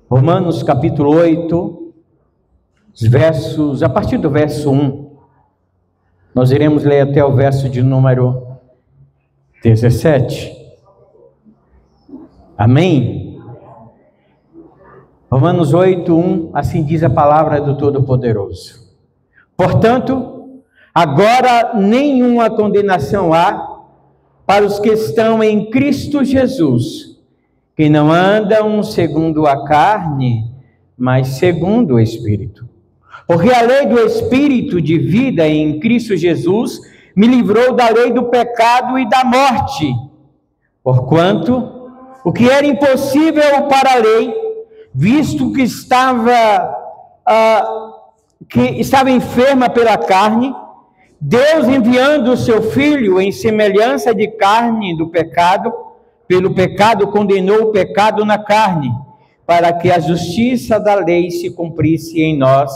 Romanos capítulo 8, a partir do verso 1, nós iremos ler até o verso de número 17. Amém? Romanos 8, 1, assim diz a palavra do Todo-Poderoso. Portanto, agora nenhuma condenação há para os que estão em Cristo Jesus, que não andam segundo a carne, mas segundo o Espírito. Porque a lei do Espírito de vida em Cristo Jesus me livrou da lei do pecado e da morte. Porquanto, o que era impossível para a lei, visto que estava enferma pela carne, Deus, enviando o seu Filho em semelhança de carne do pecado, pelo pecado condenou o pecado na carne, para que a justiça da lei se cumprisse em nós,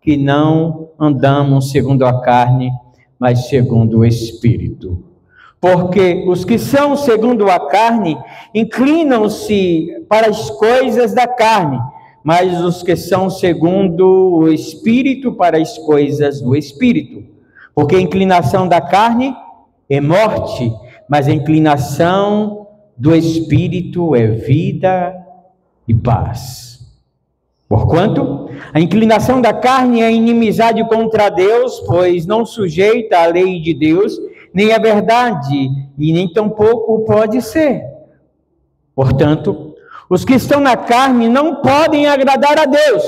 que não andamos segundo a carne, mas segundo o Espírito. Porque os que são segundo a carne inclinam-se para as coisas da carne, mas os que são segundo o Espírito para as coisas do Espírito. Porque a inclinação da carne é morte, mas a inclinação do Espírito é vida e paz. Porquanto, a inclinação da carne é inimizade contra Deus, pois não sujeita à lei de Deus, nem à verdade, e nem tampouco pode ser. Portanto, os que estão na carne não podem agradar a Deus.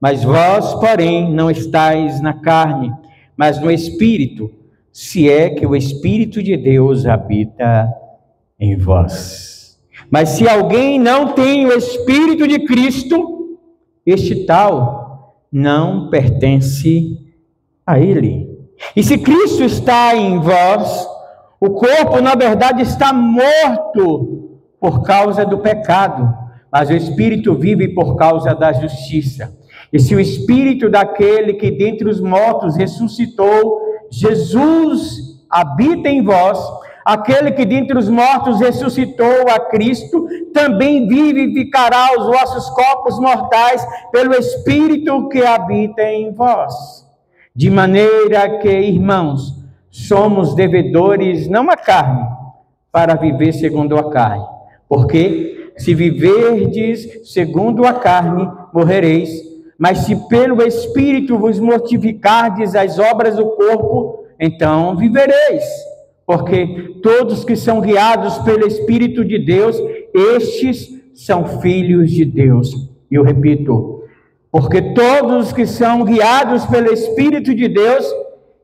Mas vós, porém, não estáis na carne, mas no Espírito, se é que o Espírito de Deus habita em vós. Mas se alguém não tem o Espírito de Cristo, este tal não pertence a ele. E se Cristo está em vós, o corpo, na verdade, está morto por causa do pecado, mas o Espírito vive por causa da justiça. E se o Espírito daquele que dentre os mortos ressuscitou Jesus habita em vós, aquele que dentre os mortos ressuscitou a Cristo, também vivificará os vossos corpos mortais pelo Espírito que habita em vós. De maneira que, irmãos, somos devedores não à carne, para viver segundo a carne. Porque se viverdes segundo a carne, morrereis. Mas se pelo Espírito vos mortificardes as obras do corpo, então vivereis. Porque todos que são guiados pelo Espírito de Deus, estes são filhos de Deus. E eu repito, porque todos que são guiados pelo Espírito de Deus,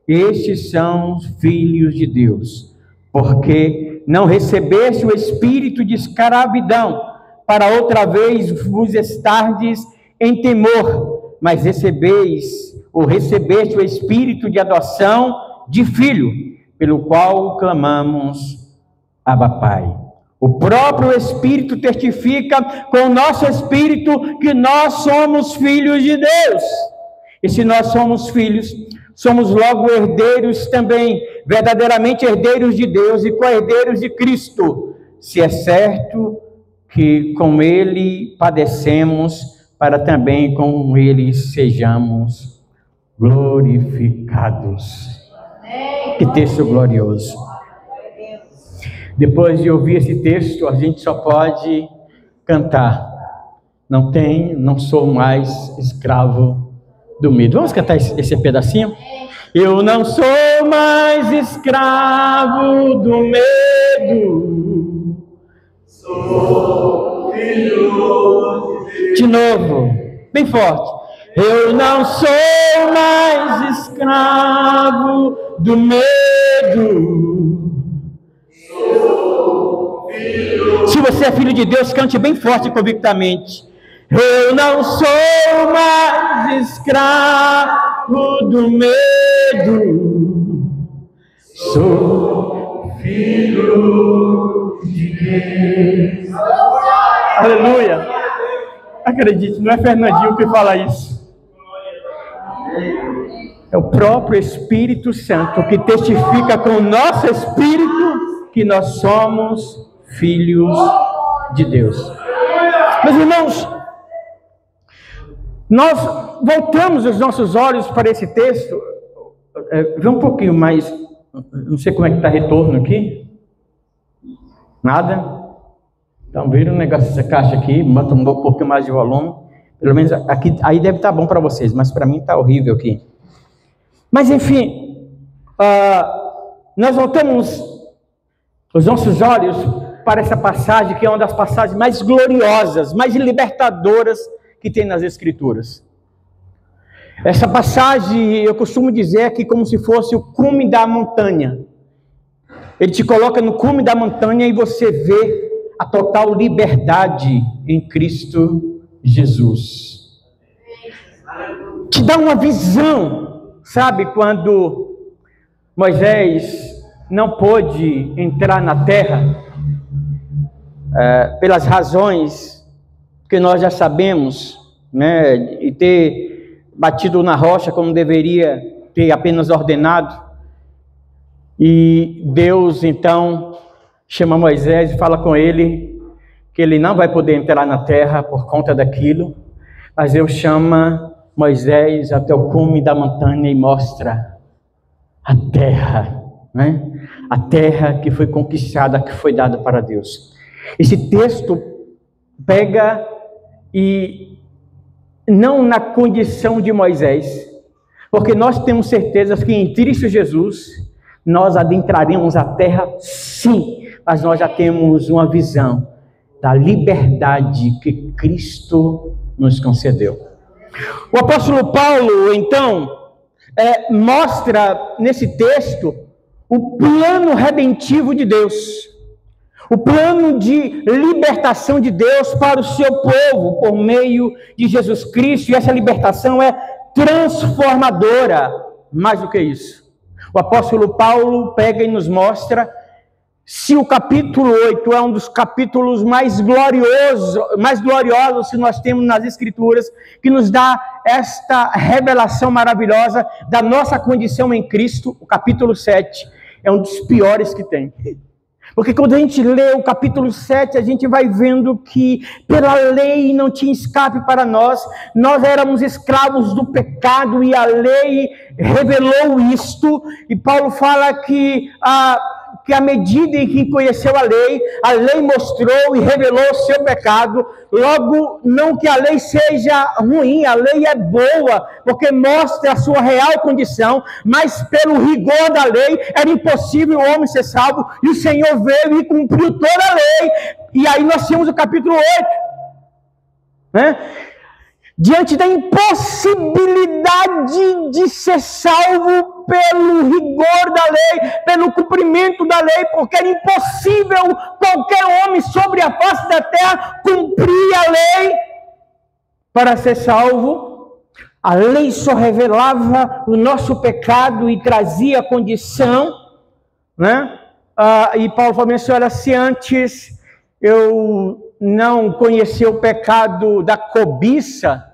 estes são filhos de Deus. Porque não recebeste o espírito de escravidão, para outra vez vos estardes em temor, mas recebeste o espírito de adoção de filho, pelo qual clamamos, Abba Pai. O próprio Espírito testifica com o nosso espírito que nós somos filhos de Deus. E se nós somos filhos, somos logo herdeiros também, verdadeiramente herdeiros de Deus e co-herdeiros de Cristo, se é certo que com Ele padecemos, para também com Ele sejamos glorificados. Que texto glorioso. Depois de ouvir esse texto, a gente só pode cantar. Não sou mais escravo do medo. Vamos cantar esse pedacinho? Eu não sou mais escravo do medo. Sou filho de Deus. De novo, bem forte. Eu não sou mais escravo do medo. Sou filho. Se você é filho de Deus, cante bem forte e convictamente. Eu não sou mais escravo do medo. Sou filho de Deus. Aleluia. Acredite, não é Fernandinho que fala isso. É o próprio Espírito Santo que testifica com o nosso espírito que nós somos filhos de Deus. Meus irmãos, Nós voltamos os nossos olhos para esse texto. Vê um pouquinho mais. Não sei como é que está retorno aqui. Nada? Então, vira um negócio dessa caixa aqui. Bota um pouquinho mais de volume. Pelo menos aqui, aí deve estar bom para vocês, mas para mim está horrível aqui. Mas, enfim, nós voltamos os nossos olhos para essa passagem, que é uma das passagens mais gloriosas, mais libertadoras que tem nas Escrituras. Essa passagem, eu costumo dizer que como se fosse o cume da montanha. Ele te coloca no cume da montanha e você vê a total liberdade em Cristo Jesus. Te dá uma visão, sabe, quando Moisés não pôde entrar na terra, pelas razões que nós já sabemos, né, e ter batido na rocha como deveria ter apenas ordenado. E Deus então chama Moisés e fala com ele que ele não vai poder entrar na terra por conta daquilo, mas Deus chama Moisés até o cume da montanha e mostra a terra, né? A terra que foi conquistada, que foi dada para Deus. Esse texto pega e não na condição de Moisés, porque nós temos certeza que em Cristo Jesus nós adentraremos a terra, sim, mas nós já temos uma visão da liberdade que Cristo nos concedeu. O apóstolo Paulo, então, mostra nesse texto o plano redentivo de Deus, o plano de libertação de Deus para o seu povo por meio de Jesus Cristo, e essa libertação é transformadora. Mais do que isso, o apóstolo Paulo pega e nos mostra, se o capítulo 8 é um dos capítulos mais gloriosos que nós temos nas Escrituras, que nos dá esta revelação maravilhosa da nossa condição em Cristo, o capítulo 7 é um dos piores que tem. Porque quando a gente lê o capítulo 7, a gente vai vendo que pela lei não tinha escape para nós, nós éramos escravos do pecado e a lei revelou isto, e Paulo fala que à medida em que conheceu a lei mostrou e revelou o seu pecado. Logo, não que a lei seja ruim, a lei é boa, porque mostra a sua real condição, mas pelo rigor da lei, era impossível o homem ser salvo, e o Senhor veio e cumpriu toda a lei. E aí nós temos o capítulo 8, né? Diante da impossibilidade de ser salvo pelo rigor da lei, pelo cumprimento da lei, porque era impossível qualquer homem sobre a face da terra cumprir a lei para ser salvo. A lei só revelava o nosso pecado e trazia a condição, né? E Paulo falou assim: olha, se antes eu não conheci o pecado da cobiça,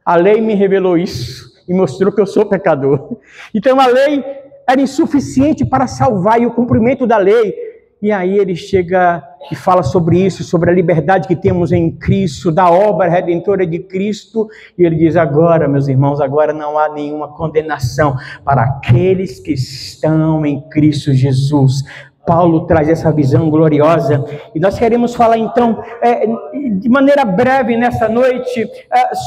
a lei me revelou isso e mostrou que eu sou pecador. Então a lei era insuficiente para salvar, e o cumprimento da lei. E aí ele chega e fala sobre isso, sobre a liberdade que temos em Cristo, da obra redentora de Cristo. E ele diz: agora, meus irmãos, agora não há nenhuma condenação para aqueles que estão em Cristo Jesus. Paulo traz essa visão gloriosa, e nós queremos falar então, de maneira breve nessa noite,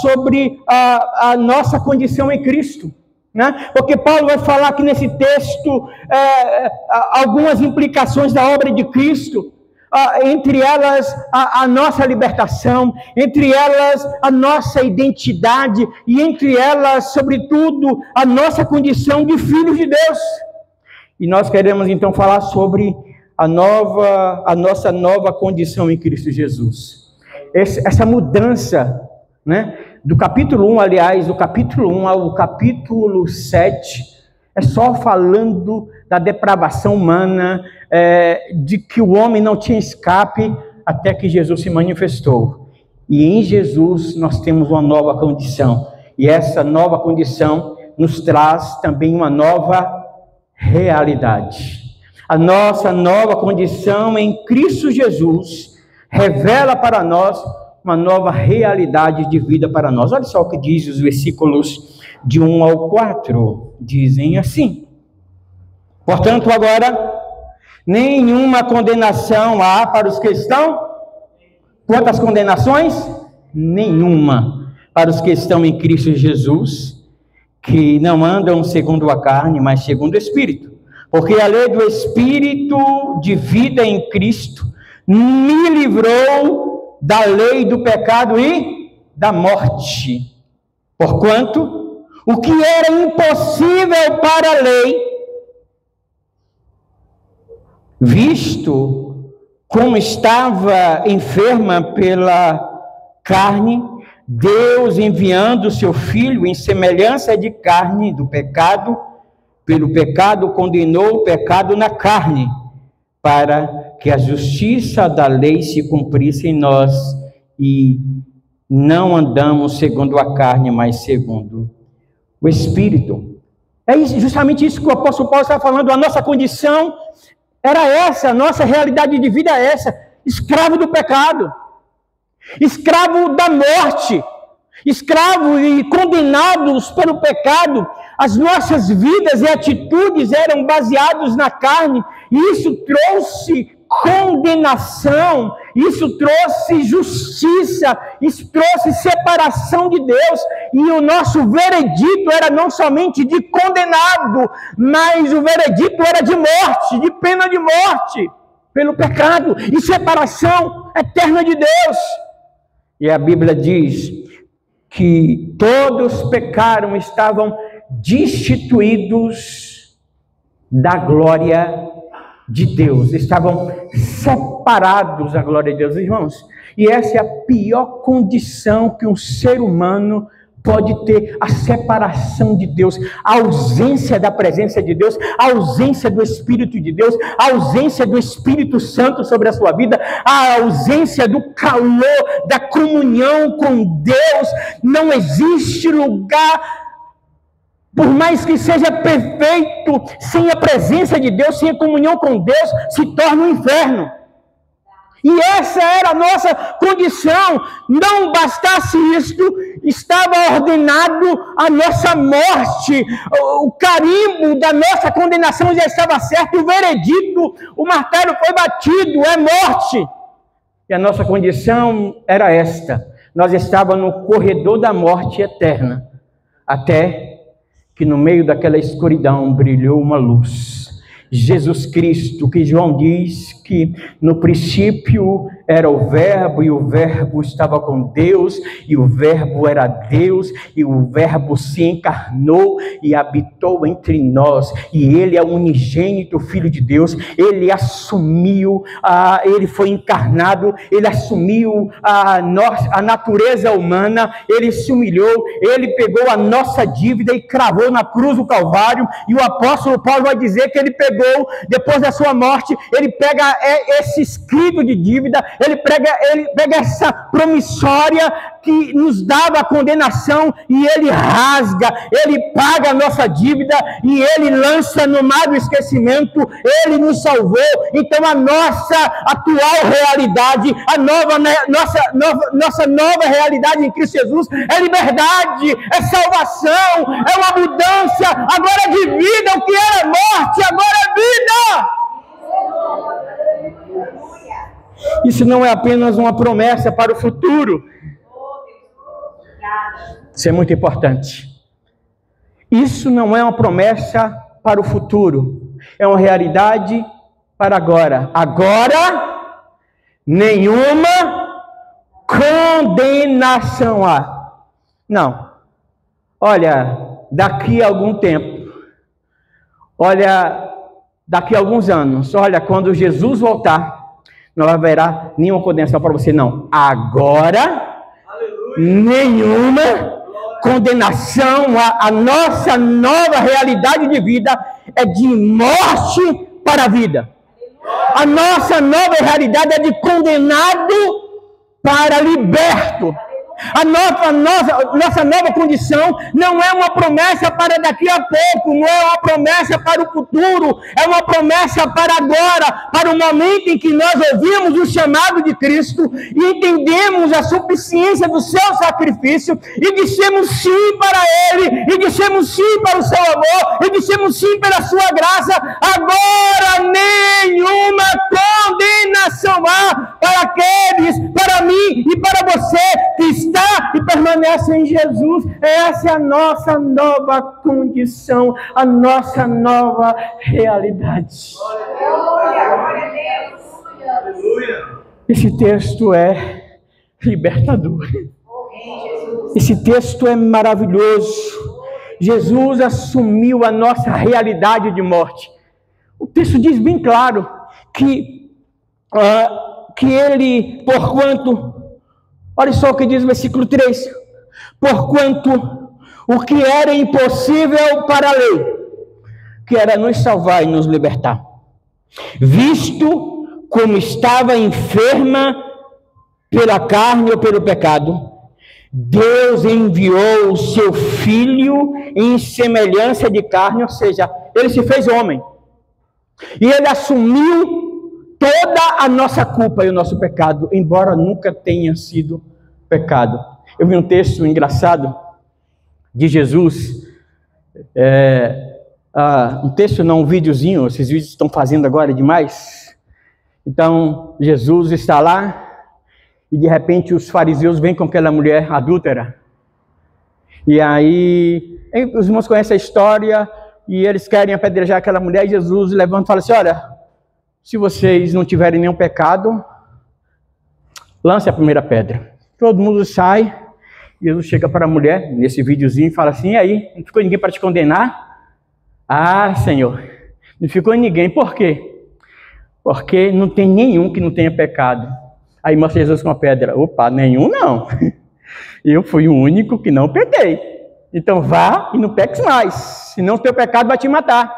sobre a nossa condição em Cristo, né? Porque Paulo vai falar aqui nesse texto algumas implicações da obra de Cristo, entre elas a nossa libertação, entre elas a nossa identidade, e entre elas, sobretudo, a nossa condição de filhos de Deus. E nós queremos então falar sobre a nossa nova condição em Cristo Jesus. Essa mudança, né, do capítulo 1, aliás, do capítulo 1 ao capítulo 7, é só falando da depravação humana, de que o homem não tinha escape até que Jesus se manifestou. E em Jesus nós temos uma nova condição. E essa nova condição nos traz também uma nova realidade. A nossa nova condição em Cristo Jesus revela para nós uma nova realidade de vida para nós. Olha só o que diz os versículos de 1 ao 4. Dizem assim: portanto, agora, nenhuma condenação há para os que estão... Quantas condenações? Nenhuma para os que estão em Cristo Jesus, que não andam segundo a carne, mas segundo o Espírito. Porque a lei do Espírito de vida em Cristo me livrou da lei do pecado e da morte. Porquanto, o que era impossível para a lei, visto como estava enferma pela carne, Deus enviando o seu Filho em semelhança de carne do pecado, pelo pecado condenou o pecado na carne, para que a justiça da lei se cumprisse em nós, e não andamos segundo a carne, mas segundo o Espírito. É justamente isso que o apóstolo Paulo está falando. A nossa condição era essa, a nossa realidade de vida é essa: escravo do pecado, escravo da morte, escravo e condenados pelo pecado. As nossas vidas e atitudes eram baseadas na carne, e isso trouxe condenação, isso trouxe justiça, isso trouxe separação de Deus, e o nosso veredito era não somente de condenado, mas o veredito era de morte, de pena de morte, pelo pecado, e separação eterna de Deus. E a Bíblia diz que todos pecaram, estavam destituídos da glória de Deus, estavam separados da glória de Deus, irmãos. E essa é a pior condição que um ser humano pode ter: a separação de Deus, a ausência da presença de Deus, a ausência do Espírito de Deus, a ausência do Espírito Santo sobre a sua vida, a ausência do calor, da comunhão com Deus. Não existe lugar, por mais que seja perfeito, sem a presença de Deus, sem a comunhão com Deus, se torna um inferno. E essa era a nossa condição. Não bastasse isto, estava ordenado a nossa morte. O carimbo da nossa condenação já estava certo, o veredito, o martelo foi batido, é morte. E a nossa condição era esta: nós estávamos no corredor da morte eterna, até que no meio daquela escuridão brilhou uma luz. Jesus Cristo, que João diz que no princípio era o Verbo, e o Verbo estava com Deus, e o Verbo era Deus, e o Verbo se encarnou e habitou entre nós, e Ele é o unigênito Filho de Deus. Ele assumiu, Ele foi encarnado, Ele assumiu a natureza humana, Ele se humilhou, Ele pegou a nossa dívida e cravou na cruz do Calvário. E o apóstolo Paulo vai dizer que ele pegou, depois da sua morte, ele pega esse escrito de dívida, ele pega essa promissória que nos dava a condenação, e ele rasga, ele paga a nossa dívida, e ele lança no mar do esquecimento. Ele nos salvou. Então a nossa atual realidade, nossa nova realidade em Cristo Jesus é liberdade, é salvação, é uma mudança agora de vida. O que era morte agora é vida. Isso não é apenas uma promessa para o futuro. Isso é muito importante. Isso não é uma promessa para o futuro, é uma realidade para agora. Agora, nenhuma condenação há. Não. Olha, daqui a algum tempo, olha, daqui a alguns anos, olha, quando Jesus voltar, não haverá nenhuma condenação para você, não. Agora, nenhuma condenação. A nossa nova realidade de vida é de morte para a vida. A nossa nova realidade é de condenado para liberto. A nossa nova condição não é uma promessa para daqui a pouco, não é uma promessa para o futuro, é uma promessa para agora, para o momento em que nós ouvimos o chamado de Cristo e entendemos a suficiência do seu sacrifício e dissemos sim para Ele, e dissemos sim para o seu amor, e dissemos sim pela sua graça. Agora nenhuma condenação há para aqueles, para mim e para você que está e permanece em Jesus. Essa é a nossa nova condição, a nossa nova realidade. Esse texto é libertador. Esse texto é maravilhoso. Jesus assumiu a nossa realidade de morte. O texto diz bem claro que ele, porquanto, olha só o que diz o versículo 3, porquanto o que era impossível para a lei, que era nos salvar e nos libertar, visto como estava enferma pela carne ou pelo pecado, Deus enviou o seu Filho em semelhança de carne, ou seja, ele se fez homem, e ele assumiu toda a nossa culpa e o nosso pecado, embora nunca tenha sido pecado. Eu vi um texto engraçado de Jesus, um texto não, um videozinho, esses vídeos estão fazendo agora demais. Então, Jesus está lá, e de repente os fariseus vêm com aquela mulher adúltera. E aí, os irmãos conhecem a história, e eles querem apedrejar aquela mulher, e Jesus levanta e fala assim, olha, se vocês não tiverem nenhum pecado, lance a primeira pedra. Todo mundo sai, Jesus chega para a mulher, nesse videozinho, e fala assim, e aí, não ficou ninguém para te condenar? Ah, Senhor, não ficou ninguém, por quê? Porque não tem nenhum que não tenha pecado. Aí mostra Jesus com a pedra, opa, nenhum não. Eu fui o único que não pequei. Então vá e não peques mais, senão o teu pecado vai te matar.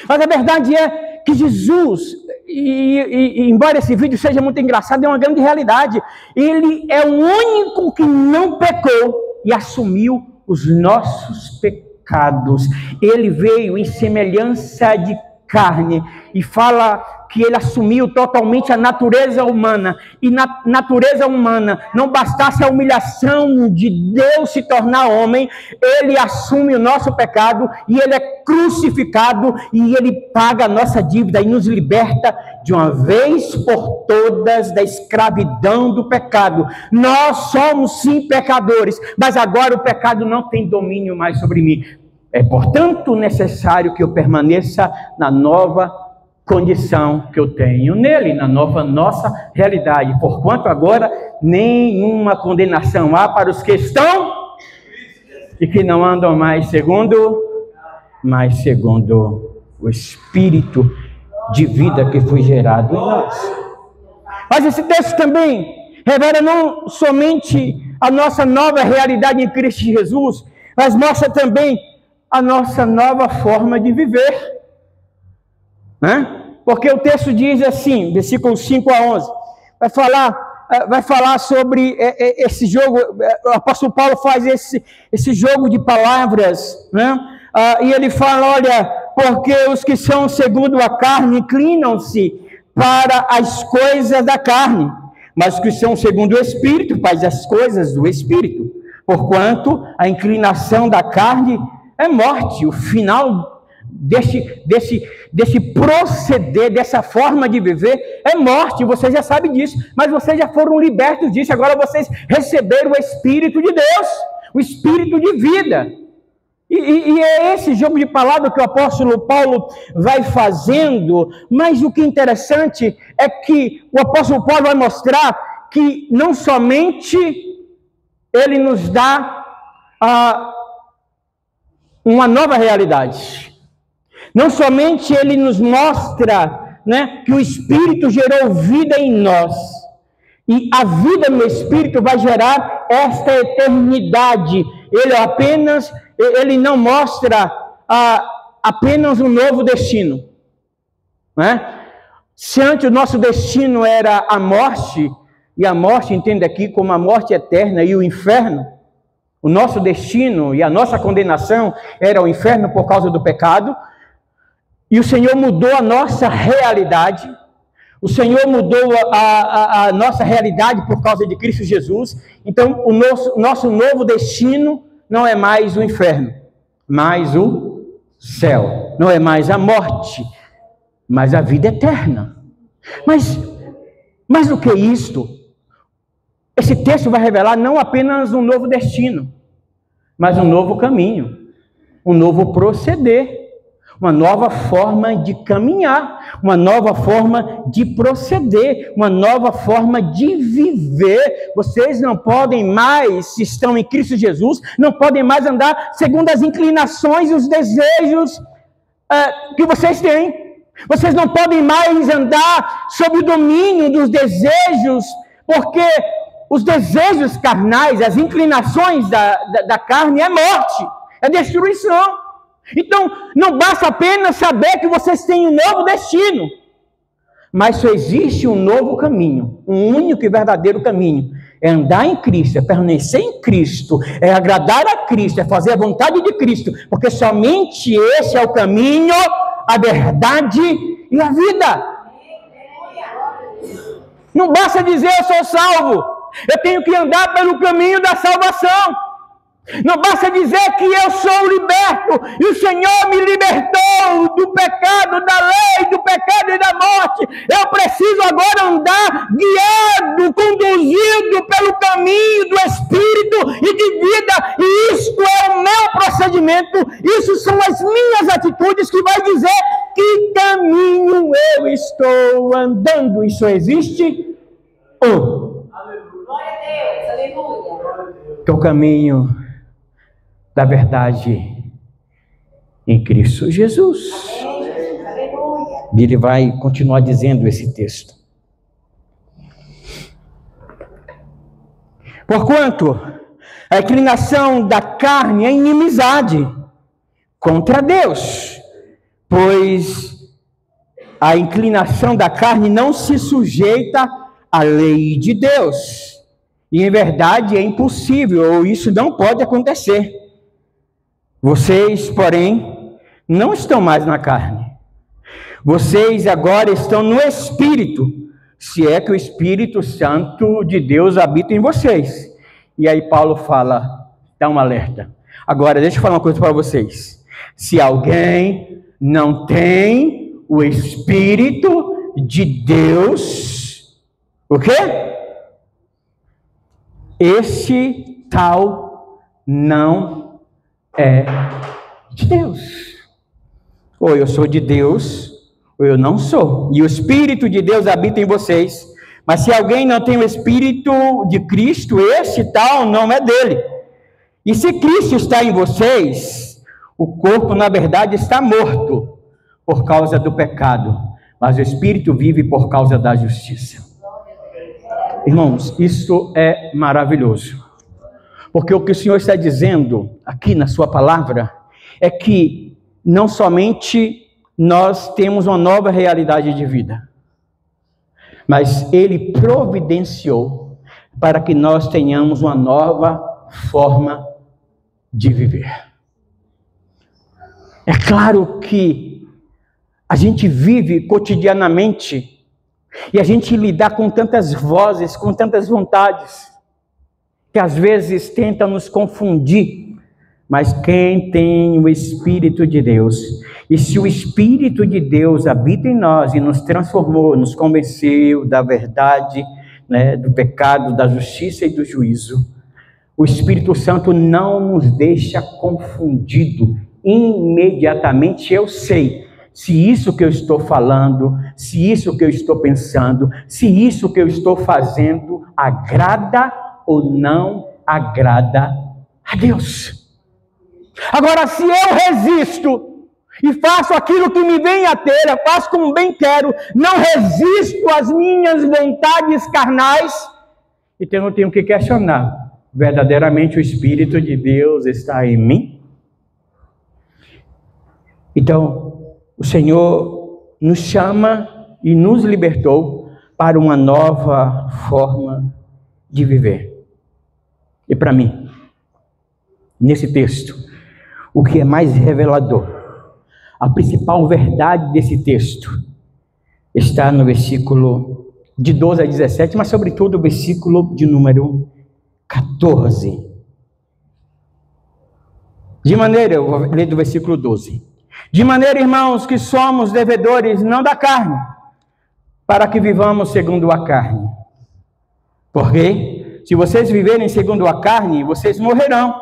Mas a verdade é que Jesus, embora esse vídeo seja muito engraçado, é uma grande realidade. Ele é o único que não pecou e assumiu os nossos pecados. Ele veio em semelhança de carne e fala que ele assumiu totalmente a natureza humana, e na natureza humana não bastasse a humilhação de Deus se tornar homem, ele assume o nosso pecado, e ele é crucificado, e ele paga a nossa dívida, e nos liberta de uma vez por todas da escravidão do pecado. Nós somos sim pecadores, mas agora o pecado não tem domínio mais sobre mim. É, portanto, necessário que eu permaneça na nova condição que eu tenho nele, na nossa realidade. Porquanto agora nenhuma condenação há para os que estão e que não andam mais segundo o Espírito de vida que foi gerado em nós. Mas esse texto também revela não somente a nossa nova realidade em Cristo Jesus, mas mostra também a nossa nova forma de viver. Porque o texto diz assim, versículos 5 a 11, vai falar sobre esse jogo. O apóstolo Paulo faz esse jogo de palavras, e ele fala, olha, porque os que são segundo a carne inclinam-se para as coisas da carne, mas os que são segundo o Espírito para as coisas do Espírito, porquanto a inclinação da carne é morte, o final desse proceder, dessa forma de viver, é morte. Você já sabe disso, mas vocês já foram libertos disso. Agora vocês receberam o Espírito de Deus, o Espírito de vida. E é esse jogo de palavras que o apóstolo Paulo vai fazendo. Mas o que é interessante é que o apóstolo Paulo vai mostrar que não somente ele nos dá uma nova realidade, não somente ele nos mostra, que o Espírito gerou vida em nós, e a vida no Espírito vai gerar esta eternidade. Ele não mostra apenas um novo destino, Se antes o nosso destino era a morte, e a morte, entenda aqui como a morte eterna e o inferno, o nosso destino e a nossa condenação era o inferno por causa do pecado, e o Senhor mudou a nossa realidade, o Senhor mudou a nossa realidade por causa de Cristo Jesus. Então o nosso novo destino não é mais o inferno, mas o céu, não é mais a morte, mas a vida eterna. Mas mais do que isto, esse texto vai revelar não apenas um novo destino, mas um novo caminho, um novo proceder, uma nova forma de caminhar, uma nova forma de proceder, uma nova forma de viver. Vocês não podem mais, se estão em Cristo Jesus, não podem mais andar segundo as inclinações e os desejos que vocês têm. Vocês não podem mais andar sob o domínio dos desejos, porque os desejos carnais, as inclinações da carne é morte, é destruição. Então, não basta apenas saber que vocês têm um novo destino, mas só existe um novo caminho, um único e verdadeiro caminho. É andar em Cristo, é permanecer em Cristo, é agradar a Cristo, é fazer a vontade de Cristo, porque somente esse é o caminho, a verdade e a vida. Não basta dizer eu sou salvo, eu tenho que andar pelo caminho da salvação. Não basta dizer que eu sou liberto e o Senhor me libertou do pecado, da lei, do pecado e da morte. Eu preciso agora andar guiado, conduzido pelo caminho do Espírito e de vida. E isto é o meu procedimento, isso são as minhas atitudes que vai dizer que caminho eu estou andando. Isso existe um. Glória a Deus, aleluia. Que é o caminho da verdade em Cristo Jesus. E ele vai continuar dizendo esse texto. Porquanto a inclinação da carne é inimizade contra Deus, pois a inclinação da carne não se sujeita à lei de Deus. E em verdade é impossível, ou isso não pode acontecer. Vocês, porém, não estão mais na carne. Vocês agora estão no Espírito, se é que o Espírito Santo de Deus habita em vocês. E aí Paulo fala, dá um alerta. Agora, deixa eu falar uma coisa para vocês. Se alguém não tem o Espírito de Deus, o quê? Esse tal não é de Deus. Ou eu sou de Deus, ou eu não sou. E o Espírito de Deus habita em vocês. Mas se alguém não tem o Espírito de Cristo, esse tal não é dele. E se Cristo está em vocês, o corpo, na verdade, está morto por causa do pecado, mas o Espírito vive por causa da justiça. Irmãos, isso é maravilhoso. Porque o que o Senhor está dizendo aqui na sua palavra é que não somente nós temos uma nova realidade de vida, mas Ele providenciou para que nós tenhamos uma nova forma de viver. É claro que a gente vive cotidianamente e a gente lidar com tantas vozes, com tantas vontades, que às vezes tentam nos confundir, mas quem tem o Espírito de Deus, e se o Espírito de Deus habita em nós e nos transformou, nos convenceu da verdade, do pecado, da justiça e do juízo, o Espírito Santo não nos deixa confundido. Imediatamente eu sei se isso que eu estou falando, se isso que eu estou pensando, se isso que eu estou fazendo agrada ou não agrada a Deus. Agora, se eu resisto e faço aquilo que me vem à telha, faço como bem quero, não resisto às minhas vontades carnais, então eu tenho que questionar, verdadeiramente o Espírito de Deus está em mim? Então, o Senhor nos chama e nos libertou para uma nova forma de viver. E para mim, nesse texto, o que é mais revelador, a principal verdade desse texto, está no versículo de 12 a 17, mas sobretudo o versículo de número 14. De maneira, eu vou ler do versículo 12. De maneira, irmãos, que somos devedores não da carne, para que vivamos segundo a carne. Porque se vocês viverem segundo a carne, vocês morrerão.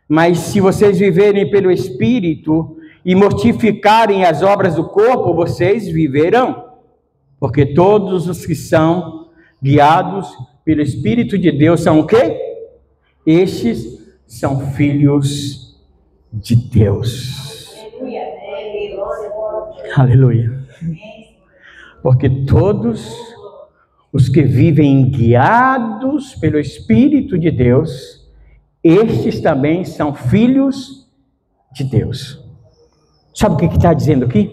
Mas se vocês viverem pelo Espírito e mortificarem as obras do corpo, vocês viverão. Porque todos os que são guiados pelo Espírito de Deus são o quê? Estes são filhos de Deus. Aleluia. Porque todos os que vivem guiados pelo Espírito de Deus, estes também são filhos de Deus. Sabe o que está dizendo aqui?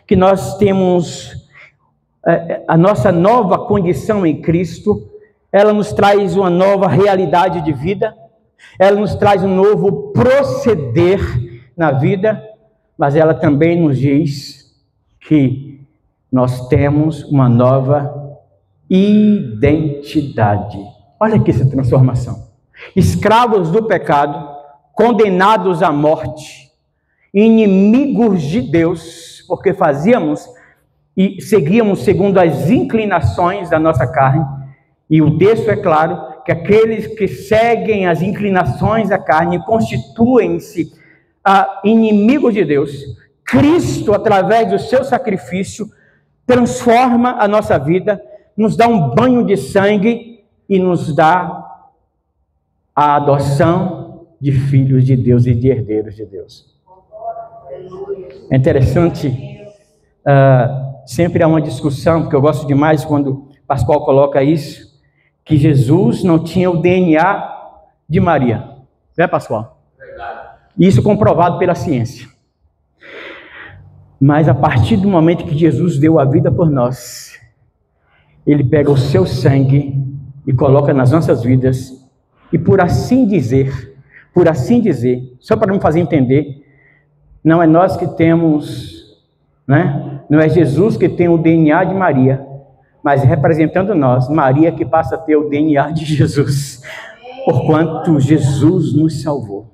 Que nós temos a nossa nova condição em Cristo, ela nos traz uma nova realidade de vida, ela nos traz um novo proceder na vida, mas ela também nos diz que nós temos uma nova identidade. Olha aqui essa transformação. Escravos do pecado, condenados à morte, inimigos de Deus, porque fazíamos e seguíamos segundo as inclinações da nossa carne. E o texto é claro que aqueles que seguem as inclinações da carne constituem-se inimigos de Deus. Cristo, através do seu sacrifício, transforma a nossa vida, nos dá um banho de sangue e nos dá a adoção de filhos de Deus e de herdeiros de Deus. É interessante, sempre há uma discussão, porque eu gosto demais quando Pascoal coloca isso, que Jesus não tinha o DNA de Maria. Não é, Pascoal? Verdade. Isso comprovado pela ciência. Mas a partir do momento que Jesus deu a vida por nós, Ele pega o seu sangue e coloca nas nossas vidas, e por assim dizer, só para me fazer entender, não é nós que temos, né? Não é Jesus que tem o DNA de Maria, mas representando nós, Maria que passa a ter o DNA de Jesus, porquanto Jesus nos salvou.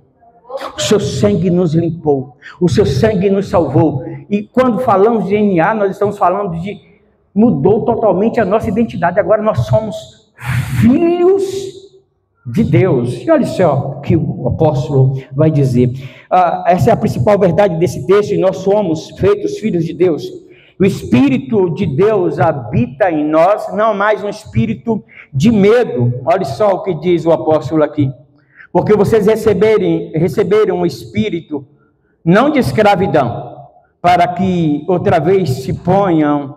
O seu sangue nos limpou, o seu sangue nos salvou. E quando falamos de DNA, nós estamos falando de mudou totalmente a nossa identidade. Agora nós somos filhos de Deus. E olha só o que o apóstolo vai dizer. Essa é a principal verdade desse texto, e nós somos feitos filhos de Deus. O Espírito de Deus habita em nós, não mais um espírito de medo. Olha só o que diz o apóstolo aqui. Porque vocês receberam um espírito, não de escravidão, para que outra vez se ponham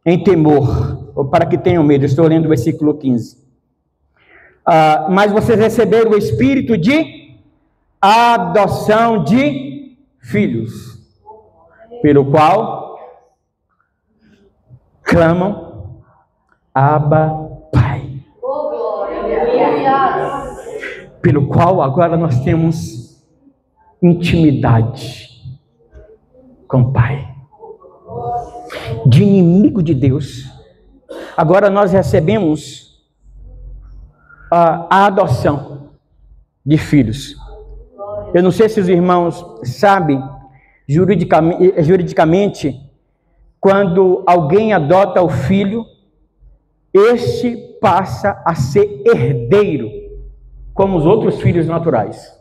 em temor, ou para que tenham medo. Estou lendo o versículo 15. Mas vocês receberam o espírito de adoção de filhos, pelo qual clamam, Abba, Pai. Pelo qual agora nós temos intimidade com o Pai. De inimigo de Deus, agora nós recebemos a adoção de filhos. Eu não sei se os irmãos sabem, juridicamente, quando alguém adota o filho, este passa a ser herdeiro, como os outros filhos naturais.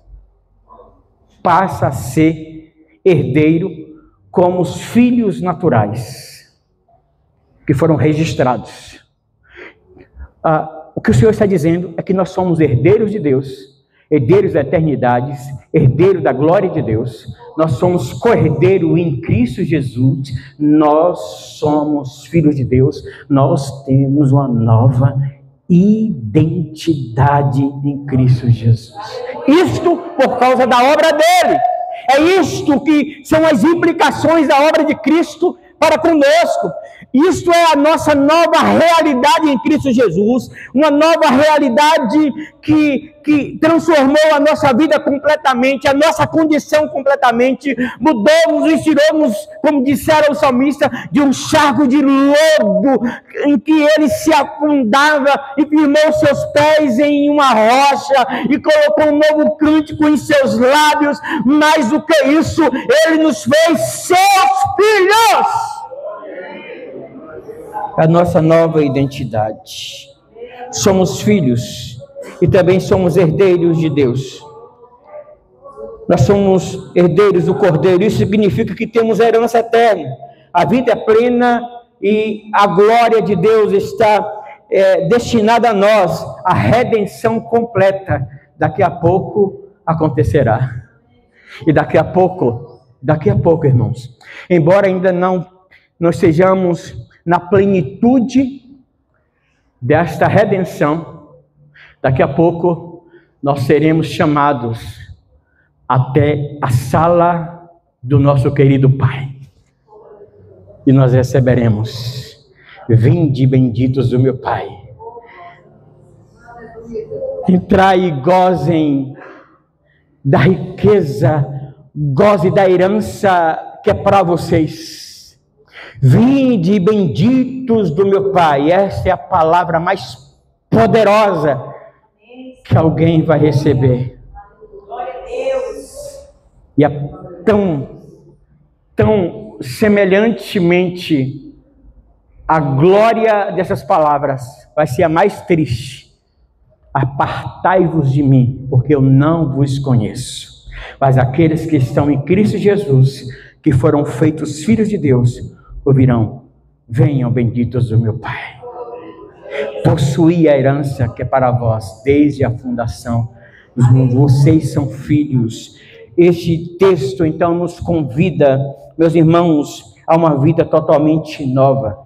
Passa a ser herdeiro como os filhos naturais, que foram registrados. O que o Senhor está dizendo é que nós somos herdeiros de Deus, herdeiros da eternidade, herdeiros da glória de Deus. Nós somos co-herdeiro em Cristo Jesus. Nós somos filhos de Deus. Nós temos uma nova identidade em Cristo Jesus. Isto por causa da obra dele. É isto que são as implicações da obra de Cristo para conosco. Isto é a nossa nova realidade em Cristo Jesus, uma nova realidade que transformou a nossa vida completamente, a nossa condição completamente, mudou-nos e tirou-nos, como disseram o salmista, de um charco de lodo em que ele se afundava e firmou seus pés em uma rocha e colocou um novo cântico em seus lábios. Mais do que isso, ele nos fez seus filhos. A nossa nova identidade. Somos filhos e também somos herdeiros de Deus. Nós somos herdeiros do Cordeiro. Isso significa que temos a herança eterna. A vida é plena e a glória de Deus está destinada a nós. A redenção completa daqui a pouco acontecerá. E daqui a pouco, irmãos, embora ainda não estejamos na plenitude desta redenção, daqui a pouco nós seremos chamados até a sala do nosso querido Pai. E nós receberemos: vinde benditos do meu Pai. Entrai e gozem da riqueza, goze da herança que é para vocês. Vinde benditos do meu Pai. Essa é a palavra mais poderosa que alguém vai receber. Glória a Deus. E é tão semelhantemente, a glória dessas palavras vai ser a mais triste. Apartai-vos de mim, porque eu não vos conheço. Mas aqueles que estão em Cristo Jesus, que foram feitos filhos de Deus, ouvirão: venham benditos do meu Pai. Possuí a herança que é para vós desde a fundação. Vocês são filhos. Este texto então nos convida, meus irmãos, a uma vida totalmente nova.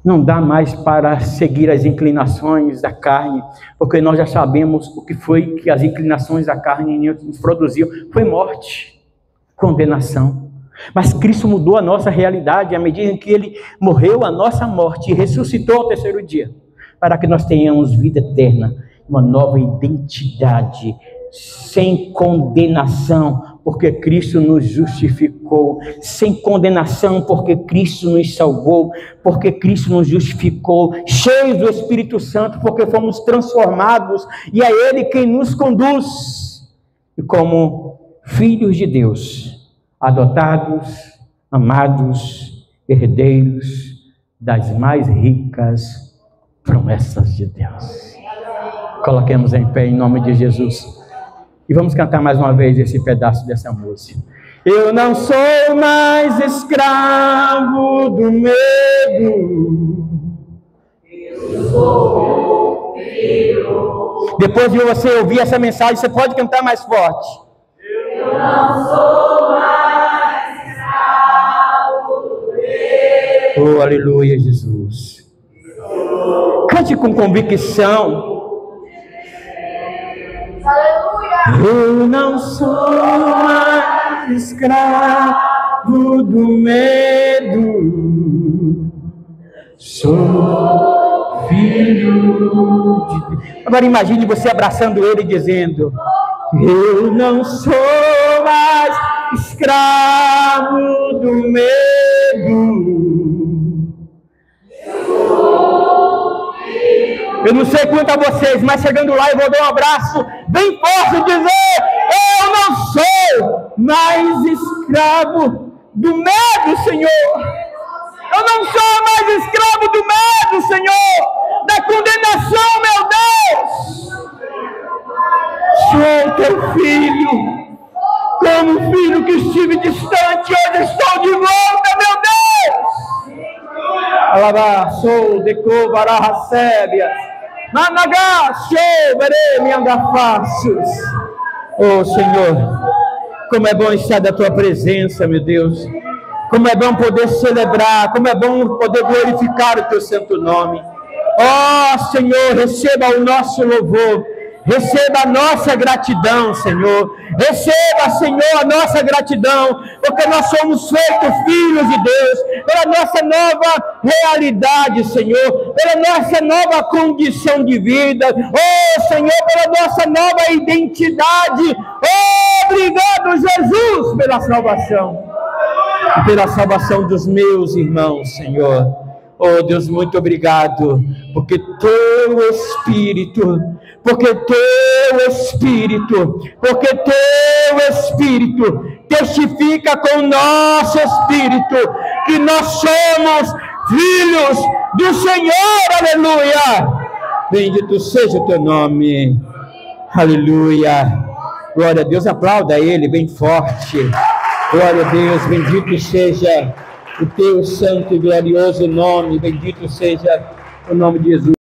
Não dá mais para seguir as inclinações da carne, porque nós já sabemos o que foi que as inclinações da carne nos produziam. Foi morte, condenação. Mas Cristo mudou a nossa realidade à medida em que Ele morreu a nossa morte e ressuscitou ao terceiro dia, para que nós tenhamos vida eterna, uma nova identidade, sem condenação, porque Cristo nos justificou, sem condenação, porque Cristo nos salvou, porque Cristo nos justificou, cheios do Espírito Santo, porque fomos transformados, e é Ele quem nos conduz, e como filhos de Deus, adotados, amados, herdeiros das mais ricas promessas de Deus. Coloquemos em pé em nome de Jesus e vamos cantar mais uma vez esse pedaço dessa música. Eu não sou mais escravo do medo. Eu sou filho. Depois de você ouvir essa mensagem, você pode cantar mais forte. Eu não sou mais escravo do medo. Oh, aleluia, Jesus. Cante com convicção. Aleluia. Eu não sou mais escravo do medo. Sou filho de Deus. Agora imagine você abraçando ele e dizendo: eu não sou mais escravo do medo. Eu não sei quanto a vocês, mas chegando lá eu vou dar um abraço bem forte e dizer: eu não sou mais escravo do medo, Senhor. Eu não sou mais escravo do medo, Senhor, da condenação, meu Deus. Sou teu filho, como filho que estive distante, hoje estou de volta, meu Deus. Alabá, sou de cobará sébia. Managá, show, verei minha andafaços. Oh, Senhor, como é bom estar da tua presença, meu Deus. Como é bom poder celebrar, como é bom poder glorificar o teu santo nome. Oh, Senhor, receba o nosso louvor, Receba a nossa gratidão, Senhor. Receba, Senhor, a nossa gratidão, porque nós somos feitos filhos de Deus, pela nossa nova realidade, Senhor, pela nossa nova condição de vida. Oh, Senhor, pela nossa nova identidade. Oh, obrigado, Jesus, pela salvação. E pela salvação dos meus irmãos, Senhor. Oh, Deus, muito obrigado, porque Teu Espírito testifica com o nosso Espírito que nós somos filhos do Senhor, aleluia. Bendito seja o Teu nome, aleluia. Glória a Deus, aplauda Ele bem forte. Glória a Deus, bendito seja o Teu santo e glorioso nome, bendito seja o nome de Jesus.